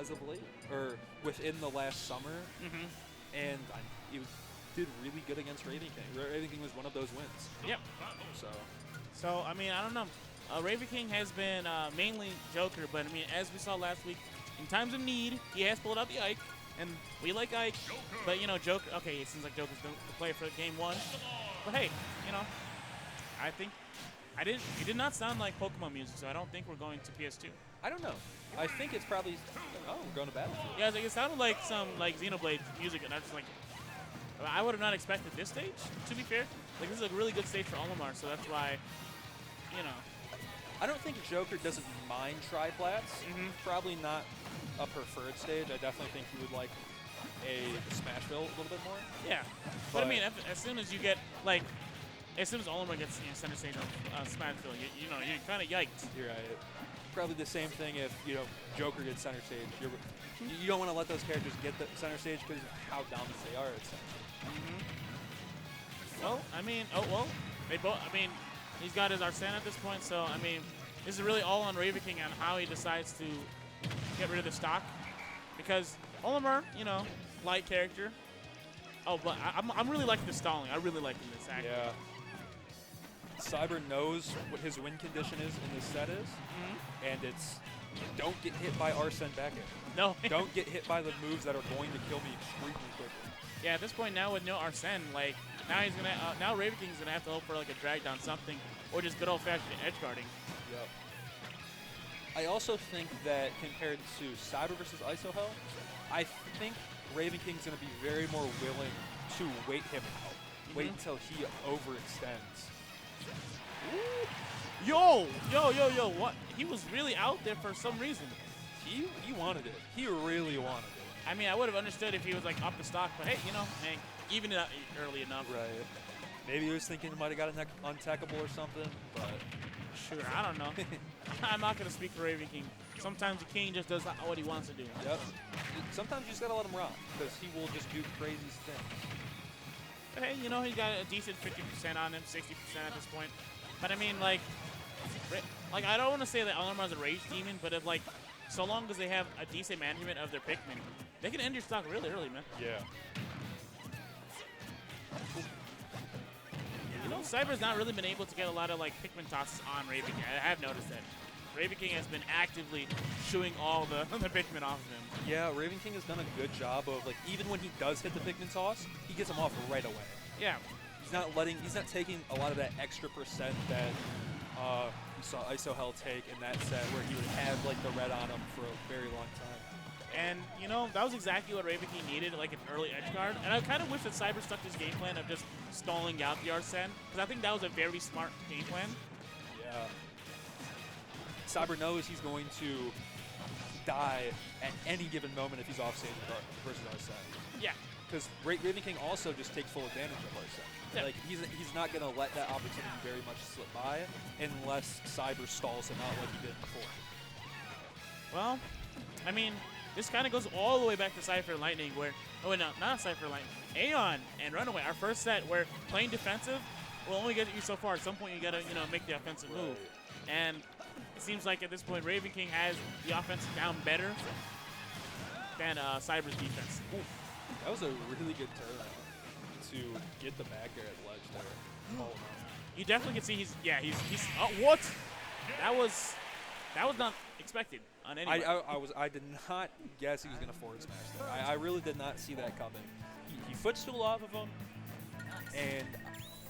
as of late, or within the last summer, and he did really good against Ravenking. Ravenking was one of those wins. Yep. So I mean, I don't know. Ravenking has been mainly Joker, but I mean, as we saw last week, in times of need, he has pulled out the Ike, and we like Ike. But you know, Joker. Okay, it seems like Joker's the player for game 1. But hey, you know, I think it did not sound like Pokemon music, so I don't think we're going to PS2. I don't know. I think it's probably. Oh, we're going to Battlefield. Yeah, it sounded like some Xenoblade music, and I was just like, I would have not expected this stage. To be fair, like this is a really good stage for Olimar, so that's why, you know. I don't think Joker doesn't mind triplats. Probably not a preferred stage. I definitely think he would like a Smashville a little bit more. Yeah, but I mean, as soon as you get like, as soon as Olimar gets center stage on Smashville, you know, you're kind of yiked. You're right. Probably the same thing if Joker gets center stage. You don't want to let those characters get the center stage because of how dominant they are at center. Well, I mean, they both. I mean, he's got his Arsene at this point, so I mean, this is really all on Ravenking on how he decides to get rid of the stock, because Olimar, you know, light character. Oh, but I'm really liking the stalling. I really like this actually. Yeah. Cyber knows what his win condition is in this set is, and it's don't get hit by Arsene back air. No. Don't get hit by the moves that are going to kill me extremely quickly. Yeah, at this point now with no Arsene, like now he's gonna now Ravenking's gonna have to hope for like a drag down something, or just good old fashioned edge guarding. Yep. I also think that compared to Cyber versus ISO Hell, I think Ravenking's gonna be very more willing to wait him out. Wait until he overextends. Ooh. Yo, what? He was really out there for some reason. He wanted it. He really wanted it. I mean, I would have understood if he was like up the stock, but hey, you know, man, even it out early enough. Right. Maybe he was thinking he might have got an untackable or something, but sure, I don't know. I'm not gonna speak for Ravenking. Sometimes the king just does what he wants to do. Yep. Sometimes you just gotta let him rock because he will just do crazy things. But hey, you know, he's got a decent 50% on him, 60% at this point. But I mean, like I don't want to say that Olimar's a rage demon, but if like, so long as they have a decent management of their Pikmin, they can end your stock really early, man. Yeah. You know, Cyber's not really been able to get a lot of like Pikmin tosses on Ravenking. I have noticed that. Ravenking has been actively shooing all the Pikmin off of him. Yeah, Ravenking has done a good job of like even when he does hit the Pikmin toss, he gets them off right away. Yeah. He's not taking a lot of that extra percent that we saw ISO Hell take in that set where he would have like the red on him for a very long time. And, you know, that was exactly what Ravenking needed, like an early edge guard. And I kind of wish that Cyber stuck his game plan of just stalling out the Arsene, because I think that was a very smart game plan. Yeah. Cyber knows he's going to die at any given moment if he's off stage versus Arsene. Yeah. Because Ravenking also just takes full advantage of Arsene. Yeah. Like he's not going to let that opportunity very much slip by unless Cyber stalls him out like he did before. Well, I mean, this kind of goes all the way back to Cypher and Lightning, where no, not Cypher and Lightning, Aeon and Runaway. Our first set where playing defensive will only get you so far. At some point, you gotta make the offensive move, and it seems like at this point, Ravenking has the offense down better than Cyber's defense. Ooh, that was a really good turn to get the back air at the ledge there. Oh, you definitely can see he's what? That was not expected on anybody. I did not guess he was going to forward smash there. I really did not see that coming. He footstool off of him, and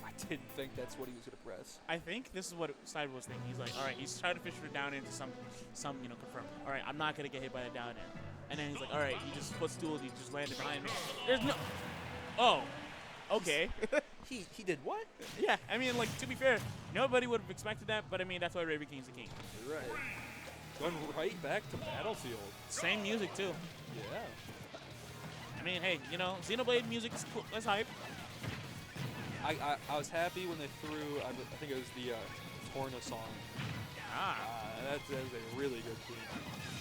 I didn't think that's what he was going to press. I think this is what Cyber was thinking. He's like, all right, he's trying to fish for down into some confirm. All right, I'm not going to get hit by the down end. And then he's like, all right, he just footstooled, he just landed behind me. There's no... Oh, okay. He did what? Yeah, I mean, like, to be fair, nobody would have expected that, but I mean, that's why Ravenking's the king. You're right. Going right back to Battlefield. Same music, too. Yeah. I mean, hey, Xenoblade music is cool. That's hype. I was happy when they threw, I think it was the Torna song. That's a really good theme.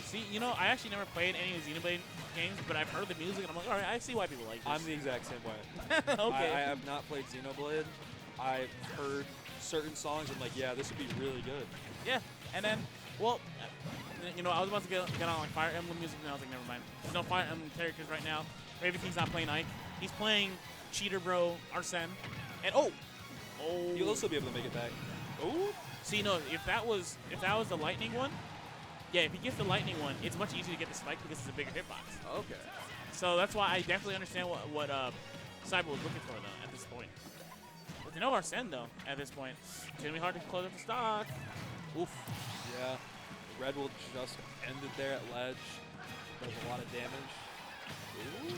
See, I actually never played any of the Xenoblade games, but I've heard the music, and I'm like, all right, I see why people like this. I'm the exact same way. Okay. I have not played Xenoblade. I've heard certain songs, and I'm like, yeah, this would be really good. Yeah, and then, well, you know, I was about to get on like Fire Emblem music, and I was like, never mind. There's no Fire Emblem characters right now. Ravenking's not playing Ike. He's playing cheater bro Arsene. And oh, You'll also be able to make it back. Oh. See, no, if that was the lightning one, yeah, if he gets the lightning one, it's much easier to get the spike because it's a bigger hitbox. Okay. So that's why I definitely understand what Cyber was looking for though at this point. With no Arsene though at this point, it's gonna be hard to close up the stock. Oof. Yeah. Red will just end it there at ledge. Does a lot of damage. Ooh.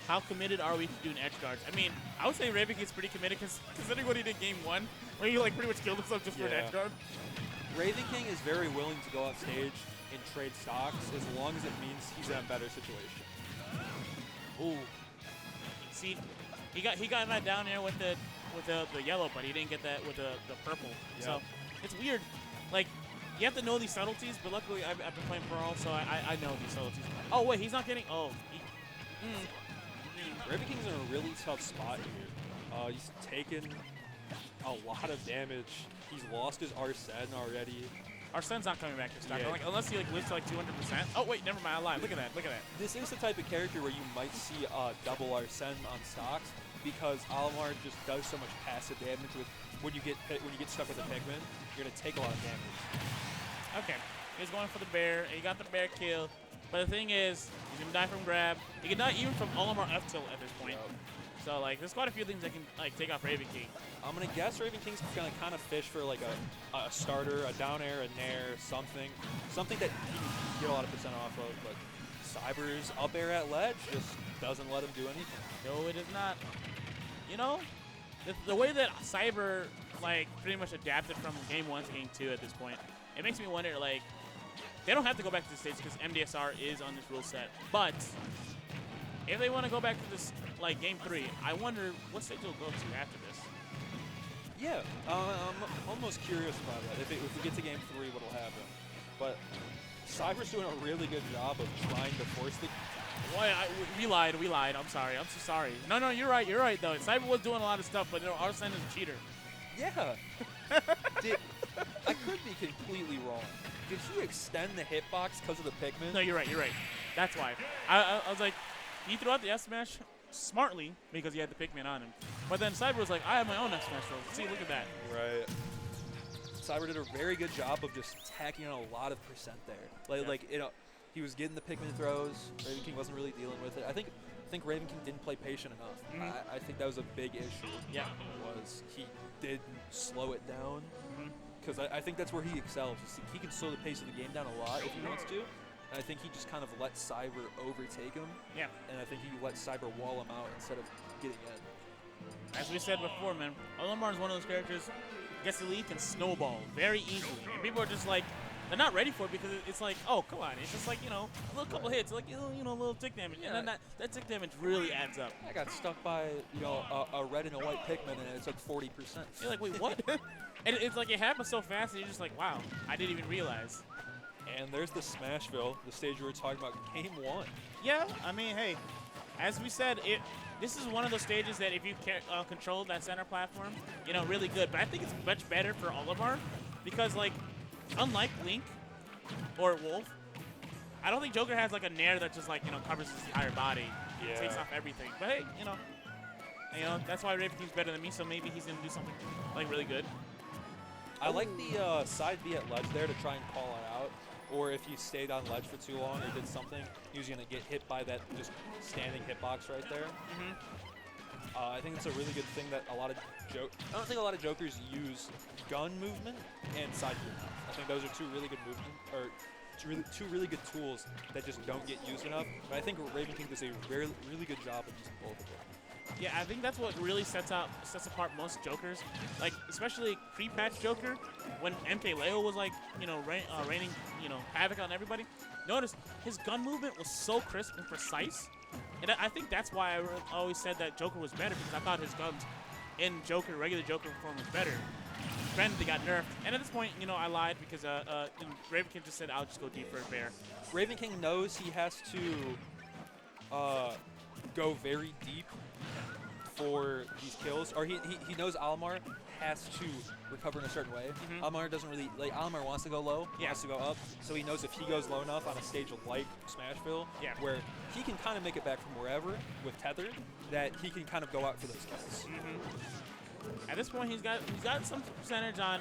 How committed are we to doing edge guards? I mean, I would say Ravenking's pretty committed considering what he did game 1, where he like pretty much killed himself just for an edge guard. Ravenking is very willing to go off stage and trade stocks as long as it means he's in a better situation. Ooh. See, he got that down there with the yellow, but he didn't get that with the purple. Yeah. So it's weird. Like, you have to know these subtleties, but luckily I've been playing Brawl, so I know these subtleties. Oh wait, he's not getting. Oh. Ravenking's in a really tough spot here. He's taken a lot of damage. He's lost his Arsene already. Arsene's not coming back to stock, Yeah. like, unless he like lives to like 200%. Oh wait, never mind, I lied. Look at that, look at that. This is the type of character where you might see double Arsene on stocks because Olimar just does so much passive damage with when you get stuck with a Pikmin, you're gonna take a lot of damage. Okay, he's going for the bear. He got the bear kill. But the thing is, he's going to die from grab. He can die even from Olimar F-tilt at this point. Yep. So, like, there's quite a few things that can, like, take off Ravenking. I'm going to guess Ravenking's going to kind of fish for, like, a starter, a down air, a nair, something that he can get a lot of percent off of. But Cyber's up air at ledge just doesn't let him do anything. No, it is not. You know, the way that Cyber, like, pretty much adapted from game 1 to game 2 at this point, it makes me wonder, like, they don't have to go back to the stage because MDSR is on this rule set. But if they want to go back to this, like, game 3, I wonder what stage they'll go to after this. Yeah, I'm almost curious about that. If we get to game 3, what'll happen? But Cyber's doing a really good job of trying to force the... Boy, we lied. I'm sorry. I'm so sorry. No, you're right, though. Cyber was doing a lot of stuff, but, you know, Arsene is a cheater. Yeah. I could be completely wrong. Did he extend the hitbox because of the Pikmin? No, you're right. That's why. I was like, he threw out the F-Smash smartly because he had the Pikmin on him. But then Cyber was like, I have my own F-Smash roll. See, look at that. Right. Cyber did a very good job of just tacking on a lot of percent there. Like you know, he was getting the Pikmin throws. Ravenking wasn't really dealing with it. I think Ravenking didn't play patient enough. I think that was a big issue. Yeah. Was he didn't slow it down. Because I think that's where he excels. He can slow the pace of the game down a lot if he wants to. And I think he just kind of let Cyber overtake him. Yeah. And I think he let Cyber wall him out instead of getting in. As we said before, man, Olimar is one of those characters gets the lead can snowball very easily. And people are just like, they're not ready for it because it's like, oh, come on. It's just like, you know, a little couple hits, like, you know, a little tick damage. Yeah. And then that tick damage really adds up. I got stuck by, you know, a red and a white Pikmin, and it took 40%. You're like, wait, what? And it's like it happens so fast, and you're just like, wow, I didn't even realize. And there's the Smashville, the stage we were talking about, game 1. Yeah, I mean, hey, as we said, this is one of those stages that if you control that center platform, you know, really good. But I think it's much better for Olimar because, like, unlike Link or Wolf, I don't think Joker has, like, a nair that just, like, you know, covers his entire body. Yeah. Takes off everything. But, hey, you know, that's why Ravenking's better than me, so maybe he's going to do something, like, really good. I like the side B at ledge there to try and call it out. Or if you stayed on ledge for too long or did something, he was going to get hit by that just standing hitbox right there. I think it's a really good thing that I don't think a lot of Jokers use gun movement and side B. I think those are two really good two really good tools that just don't get used enough. But I think Ravenking does a really good job of using both of them. Yeah, I think that's what really sets apart most Jokers, like especially pre-patch Joker, when MKLeo was like, you know, raining, you know, havoc on everybody. Notice his gun movement was so crisp and precise, and I think that's why I always said that Joker was better because I thought his guns in regular Joker form was better. Granted, they got nerfed, and at this point, you know, I lied because Ravenking just said I'll just go deep for a bear. Ravenking knows he has to go very deep for these kills, or he knows Olimar has to recover in a certain way. Olimar doesn't really, like, Olimar wants to go low, wants to go up, so he knows if he goes low enough on a stage like Smashville, where he can kind of make it back from wherever with Tether, that he can kind of go out for those kills. At this point, he's got some percentage on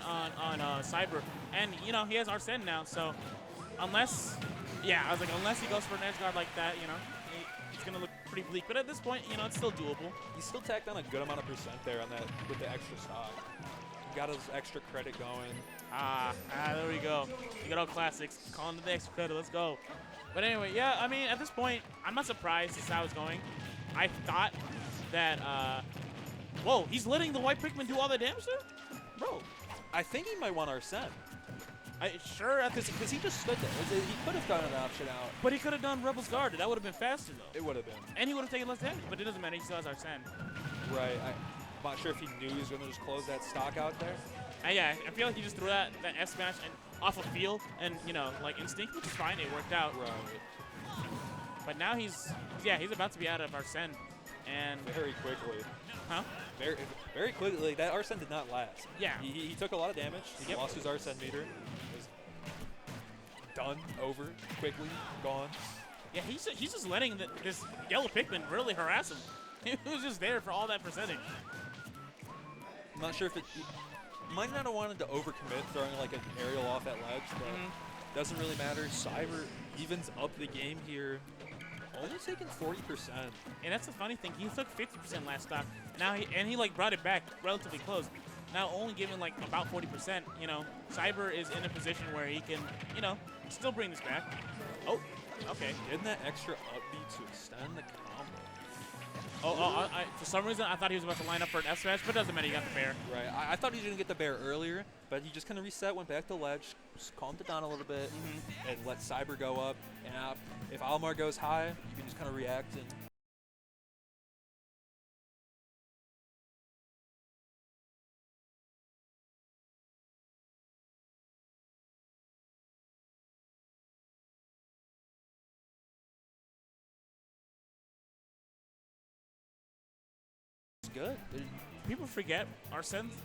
Cyber, and you know he has Arsene now. So unless, I was like, unless he goes for an edge guard like that, you know, it's gonna look pretty bleak. But at this point, you know, it's still doable. He still tacked on a good amount of percent there on that with the extra stock. He got his extra credit going. There we go. You got all classics. Calling the extra credit. Let's go. But anyway, yeah, I mean, at this point, I'm not surprised this is how it's going. I thought that. Whoa, he's letting the white Pikmin do all the damage there? Bro. I think he might want Arsene. Sure. Because he just stood there. He could have done an option out. But he could have done Rebel's Guard. That would have been faster, though. It would have been. And he would have taken less damage. But it doesn't matter. He still has Arsene. Right. I'm not sure if he knew he was going to just close that stock out there. Yeah, I feel like he just threw that S smash and off a field and, you know, like instinct, which is fine. It worked out. Right. But now he's about to be out of Arsene. And very quickly. Huh? Very, very quickly. Like, that Arsene did not last. Yeah. He took a lot of damage. He lost his Arsene meter. It was done, over, quickly, gone. Yeah, he's just letting this yellow Pikmin really harass him. He was just there for all that percentage. I'm not sure if it might not have wanted to overcommit throwing like an aerial off at ledge, but doesn't really matter. Cyber evens up the game here. Only taking 40%. And that's the funny thing. He took 50% last stock. Now he like brought it back relatively close. Now only giving like about 40%. You know, Cyber is in a position where he can, you know, still bring this back. Oh, okay. Getting that extra upbeat to extend the combo. For some reason I thought he was about to line up for an S smash, but it doesn't matter. He got the bear. Right. I thought he was gonna get the bear earlier, but he just kind of reset, went back to ledge, just calmed it down a little bit, and let Cyber go up. And if Olimar goes high, you can just kind of react and. Good. People forget Arsene's